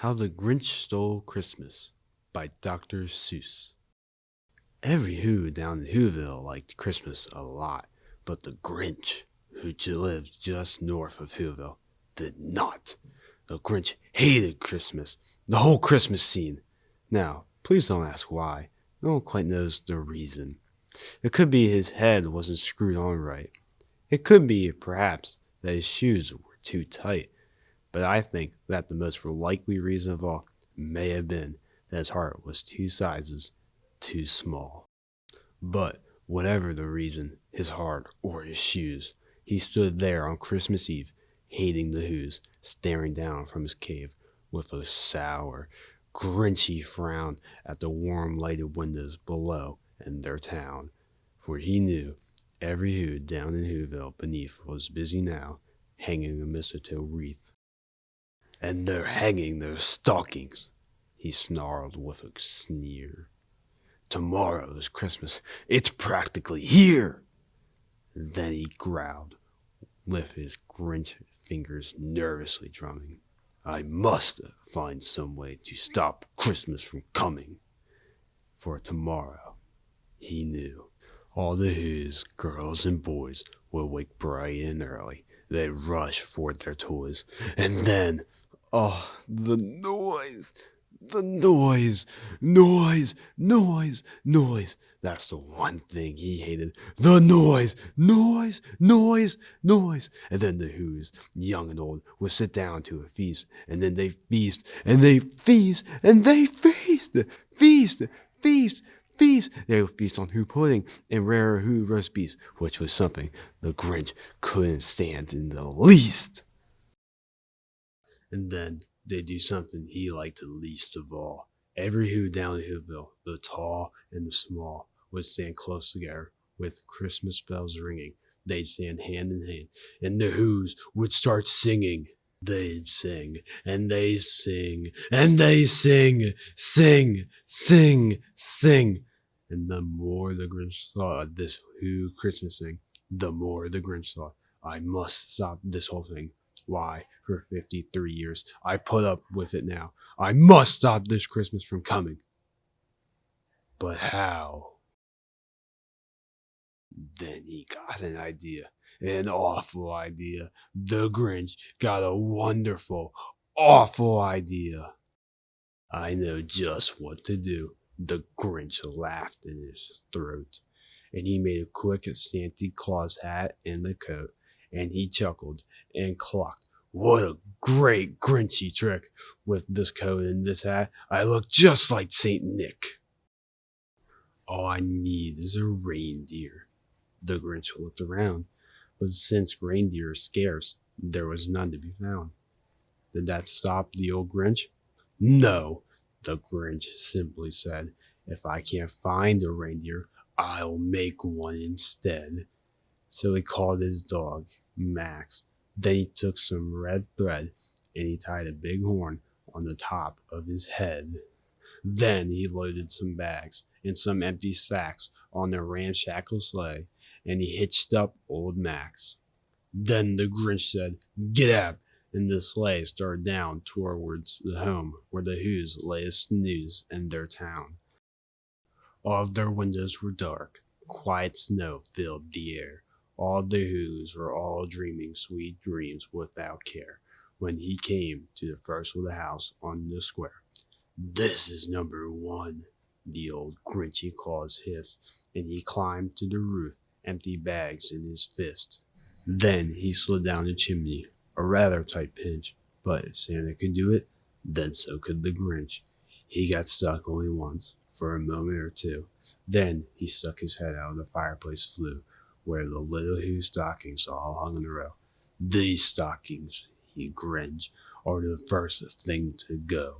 How the Grinch Stole Christmas by Dr. Seuss. Every Who down in Whoville liked Christmas a lot, but the Grinch, who lived just north of Whoville, did not. The Grinch hated Christmas, the whole Christmas scene. Now, please don't ask why. No one quite knows the reason. It could be his head wasn't screwed on right. It could be, perhaps, that his shoes were too tight. But I think that the most likely reason of all may have been that his heart was 2 sizes too small. But whatever the reason, his heart or his shoes, he stood there on Christmas Eve, hating the Who's, staring down from his cave with a sour, grinchy frown at the warm lighted windows below in their town. For he knew every Who down in Whoville beneath was busy now, hanging a mistletoe wreath. And they're hanging their stockings, he snarled with a sneer. Tomorrow is Christmas. It's practically here. Then he growled, with his Grinch fingers nervously drumming. I must find some way to stop Christmas from coming. For tomorrow, he knew, all the Who's, girls and boys, would wake bright and early. They'd rush for their toys, and then, oh, the noise! The noise! Noise! Noise! Noise! That's the one thing he hated. The noise! Noise! Noise! Noise! And then the Who's, young and old, would sit down to a feast, and then they feast, and they feast, and they feast! Feast! Feast! Feast! They would feast on Who pudding and rare Who roast beef, which was something the Grinch couldn't stand in the least. And then they do something he liked the least of all. Every Who down in Whoville, the tall and the small, would stand close together with Christmas bells ringing. They'd stand hand in hand, and the Who's would start singing. They'd sing, and they sing, and they sing, sing, sing, sing. And the more the Grinch thought of this Who Christmas thing, the more the Grinch thought, I must stop this whole thing. Why, for 53 years, I put up with it now. I must stop this Christmas from coming. But how? Then he got an idea. An awful idea. The Grinch got a wonderful, awful idea. I know just what to do. The Grinch laughed in his throat, and he made a quick Santa Claus hat and the coat, and he chuckled and clucked. What a great Grinchy trick! With this coat and this hat, I look just like Saint Nick. All I need is a reindeer. The Grinch looked around, but since reindeer are scarce, there was none to be found. Did that stop the old Grinch? No, the Grinch simply said. If I can't find a reindeer, I'll make one instead. So he called his dog, Max. Then he took some red thread and he tied a big horn on the top of his head. Then he loaded some bags and some empty sacks on the ramshackle sleigh, and he hitched up old Max. Then the Grinch said, Get up! And the sleigh started down towards the home where the Who's lay a snooze in their town. All of their windows were dark. Quiet snow filled the air. All the Who's were all dreaming sweet dreams without care when he came to the first little house on the square. This is number 1, the old Grinchy Claus hissed, and he climbed to the roof, empty bags in his fist. Then he slid down the chimney, a rather tight pinch, but if Santa could do it, then so could the Grinch. He got stuck only once, for a moment or two. Then he stuck his head out of the fireplace flue, where the little Who stockings all hung in a row. These stockings, he grinned, are the first thing to go.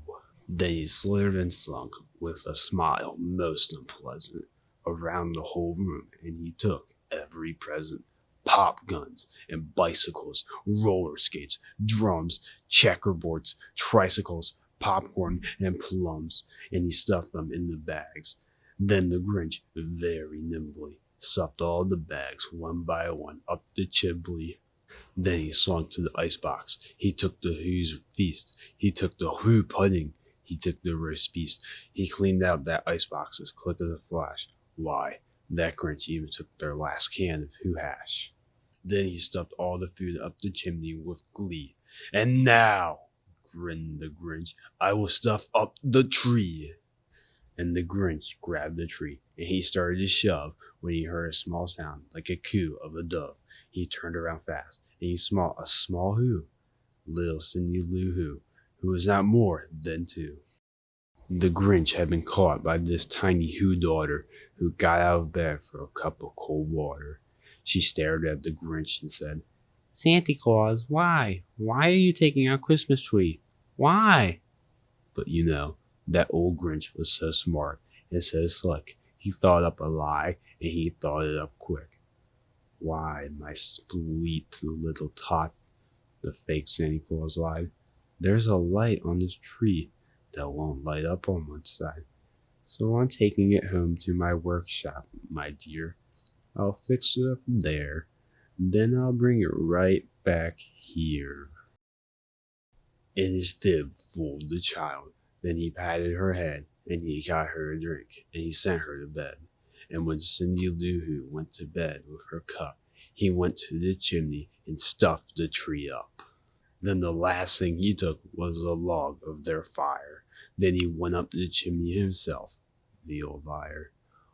Then he slithered and slunk, with a smile most unpleasant, around the whole room, and he took every present. Pop guns and bicycles, roller skates, drums, checkerboards, tricycles, popcorn, and plums, and he stuffed them in the bags. Then the Grinch, very nimbly, stuffed all the bags one by one up the chimney. Then he slunk to the icebox. He took the Who's feast. He took the Who pudding. He took the roast beast. He cleaned out that icebox as quick as a flash. Why, that Grinch even took their last can of Who hash. Then he stuffed all the food up the chimney with glee. And now, grinned the Grinch, I will stuff up the tree. And the Grinch grabbed the tree, and he started to shove when he heard a small sound like a coo of a dove. He turned around fast, and he saw a small Who, little Cindy Lou who was not more than 2. The Grinch had been caught by this tiny Who daughter, who got out of bed for a cup of cold water. She stared at the Grinch and said, "Santa Claus, why? Why are you taking our Christmas tree? Why?" But that old Grinch was so smart and so slick. He thought up a lie, and he thought it up quick. "Why, my sweet little tot," the fake Santa Claus lied, "there's a light on this tree that won't light up on one side. So I'm taking it home to my workshop, my dear. I'll fix it up there. Then I'll bring it right back here." And his fib fooled the child. Then he patted her head, and he got her a drink, and he sent her to bed. And when Cindy Lou Who went to bed with her cup, he went to the chimney and stuffed the tree up. Then the last thing he took was a log of their fire. Then he went up the chimney himself, the old liar.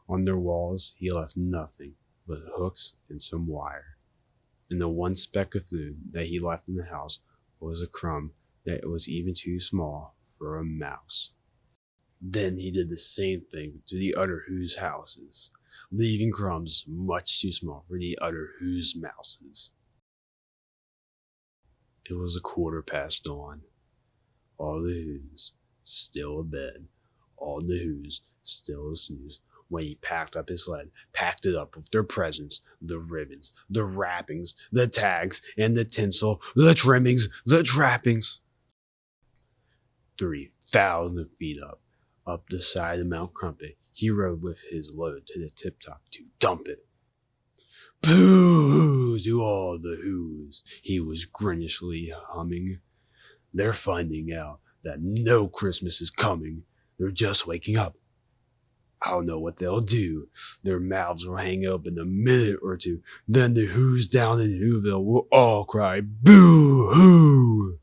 On their walls he left nothing but hooks and some wire. And the one speck of food that he left in the house was a crumb that was even too small for a mouse. Then he did the same thing to the other Who's houses, leaving crumbs much too small for the other Who's mouses. It was 1/4 dawn. All the Who's still abed, all the Who's still a snooze, when he packed up his sled, packed it up with their presents, the ribbons, the wrappings, the tags, and the tinsel, the trimmings, the trappings. 3,000 feet up the side of Mount Crumpet, he rode with his load to the tip-top to dump it. "Boo-hoo to all the Who's," he was grinishly humming. "They're finding out that no Christmas is coming. They're just waking up. I don't know what they'll do. Their mouths will hang open a minute or two. Then the Who's down in Whoville will all cry, boo-hoo."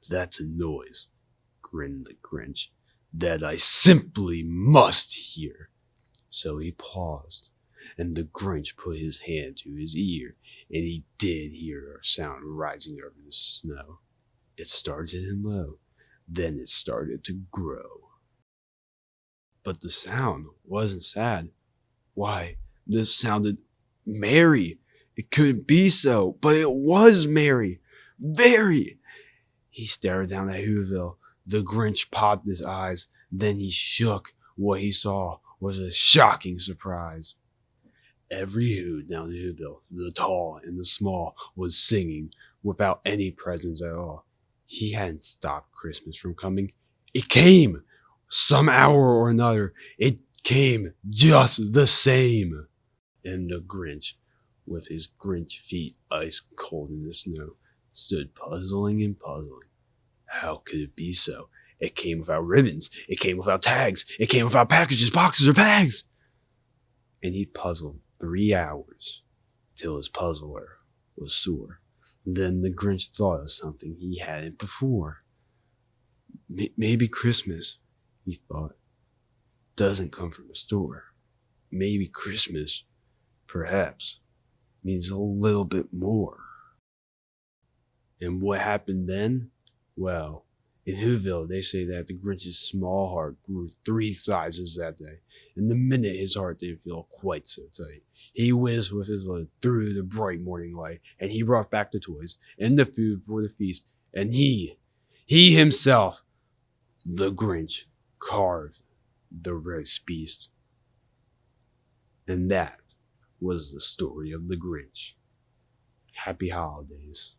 "That's a noise," grinned the Grinch, "that I simply must hear." So he paused, and the Grinch put his hand to his ear, and he did hear a sound rising over the snow. It started in low, then it started to grow. But the sound wasn't sad. Why, this sounded merry. It couldn't be so, but it was merry. Very. He stared down at Whoville. The Grinch popped his eyes. Then he shook. What he saw was a shocking surprise. Every Who down in Whoville, the tall and the small, was singing without any presents at all. He hadn't stopped Christmas from coming. It came! Some hour or another, it came just the same. And the Grinch, with his Grinch feet ice cold in the snow, stood puzzling and puzzling. How could it be so? It came without ribbons. It came without tags. It came without packages, boxes, or bags. And he puzzled 3 hours, till his puzzler was sore. Then the Grinch thought of something he hadn't before. Maybe Christmas, he thought, doesn't come from a store. Maybe Christmas, perhaps, means a little bit more. And what happened then? Well, in Whoville, they say that the Grinch's small heart grew 3 sizes that day, and the minute his heart didn't feel quite so tight, he whizzed with his load through the bright morning light, and he brought back the toys and the food for the feast, and he himself, the Grinch, carved the roast beast. And that was the story of the Grinch. Happy holidays.